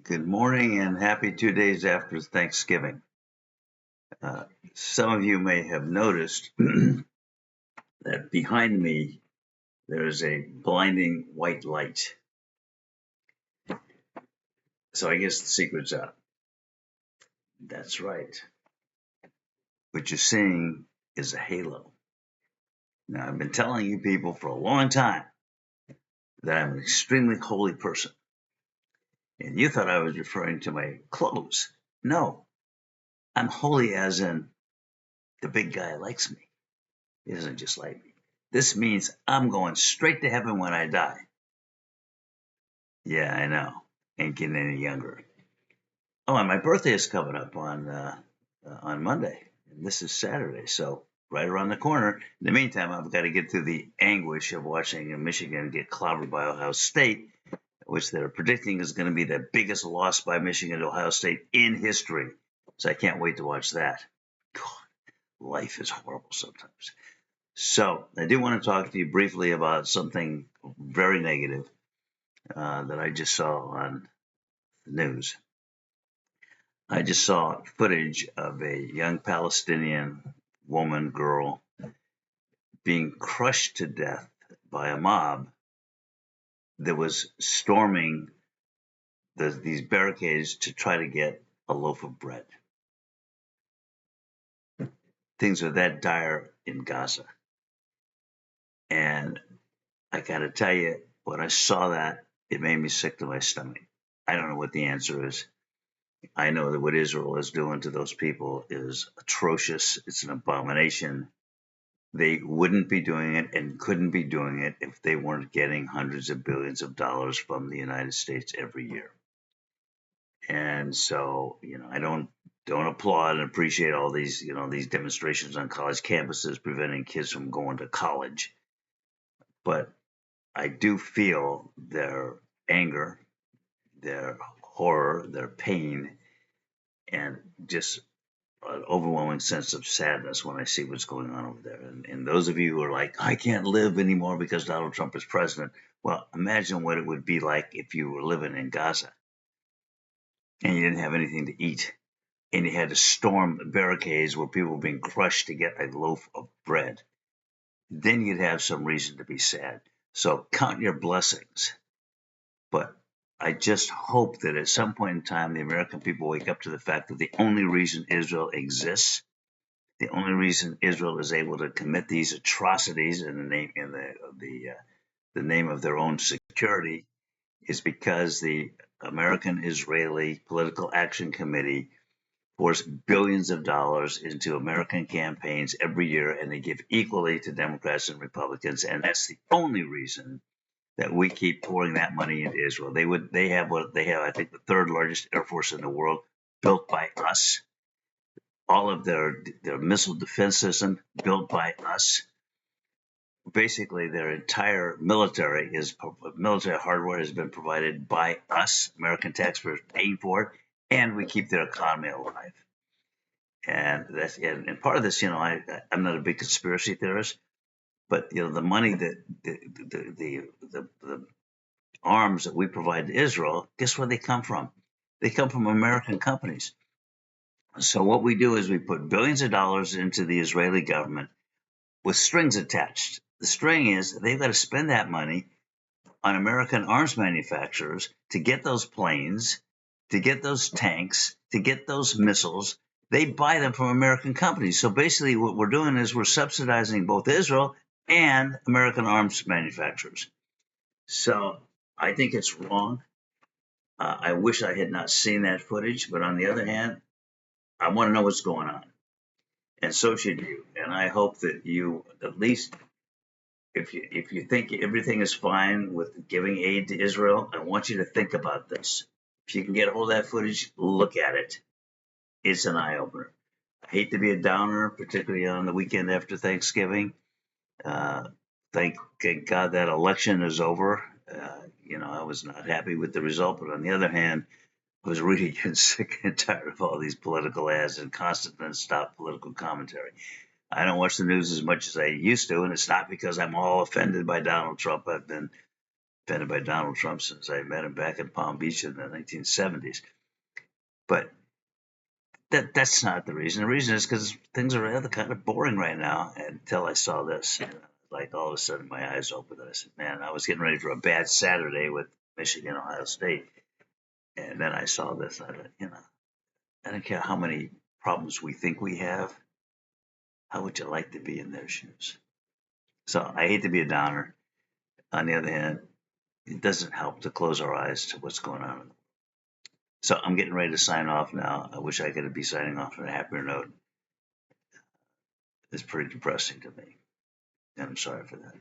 Good morning and happy 2 days after Thanksgiving. Uh, some of you may have noticed that behind me there is a blinding white light. So I guess the secret's out. That's right. What you're seeing is a halo. Now, I've been telling you people for a long time that I'm an extremely holy person. And you thought I was referring to my clothes. No, I'm holy as in the big guy likes me. He doesn't just like me. This means I'm going straight to heaven when I die. Yeah, I know. Ain't getting any younger. Oh, and my birthday is coming up on Monday, and this is Saturday, so right around the corner. In the meantime, I've got to get through the anguish of watching Michigan get clobbered by Ohio State, which they're predicting is going to be the biggest loss by Michigan to Ohio State in history. So I can't wait to watch that. God, life is horrible sometimes. So I do want to talk to you briefly about something very negative that I just saw on the news. I just saw footage of a young Palestinian woman, girl, being crushed to death by a mob that was storming these barricades to try to get a loaf of bread. Things are that dire in Gaza. And I got to tell you, when I saw that, it made me sick to my stomach. I don't know what the answer is. I know that what Israel is doing to those people is atrocious. It's an abomination. They wouldn't be doing it and couldn't be doing it if they weren't getting hundreds of billions of dollars from the United States every year. And so, I don't applaud and appreciate all these demonstrations on college campuses preventing kids from going to college. But I do feel their anger, their horror, their pain, and just an overwhelming sense of sadness when I see what's going on over there. And those of you who are like, I can't live anymore because Donald Trump is president. Well, imagine what it would be like if you were living in Gaza and you didn't have anything to eat and you had to storm barricades where people were being crushed to get a loaf of bread. Then you'd have some reason to be sad. So count your blessings. But I just hope that at some point in time, the American people wake up to the fact that the only reason Israel exists, the only reason Israel is able to commit these atrocities in the name of their own security is because the American Israeli Political Action Committee pours billions of dollars into American campaigns every year, and they give equally to Democrats and Republicans, and that's the only reason that we keep pouring that money into Israel. They have I think the third largest air force in the world, built by us. All of their missile defense system built by us. Basically, their entire military hardware has been provided by us, American taxpayers, paying for it, and we keep their economy alive. And part of this, I'm not a big conspiracy theorist, but the money that the arms that we provide to Israel, guess where they come from? They come from American companies. So what we do is we put billions of dollars into the Israeli government with strings attached. The string is they've got to spend that money on American arms manufacturers to get those planes, to get those tanks, to get those missiles. They buy them from American companies. So basically what we're doing is we're subsidizing both Israel and American arms manufacturers. So I think it's wrong. I wish I had not seen that footage, but on the other hand, I want to know what's going on. And so should you. And I hope that you, at least if you think everything is fine with giving aid to Israel, I want you to think about this. If you can get a hold of that footage, look at it. It's an eye opener. I hate to be a downer, particularly on the weekend after Thanksgiving. Uh, thank God that election is over. I was not happy with the result, but on the other hand, I was really getting sick and tired of all these political ads and constant non-stop political commentary. I don't watch the news as much as I used to, and it's not because I'm all offended by Donald Trump. I've been offended by Donald Trump since I met him back in Palm Beach in the 1970s. But that's not the reason. The reason is because things are rather kind of boring right now until I saw this. And like all of a sudden my eyes opened and I said, man, I was getting ready for a bad Saturday with Michigan, Ohio State. And then I saw this. I thought, I don't care how many problems we think we have. How would you like to be in their shoes? So I hate to be a downer. On the other hand, it doesn't help to close our eyes to what's going on. So I'm getting ready to sign off now. I wish I could be signing off on a happier note. It's pretty depressing to me, and I'm sorry for that.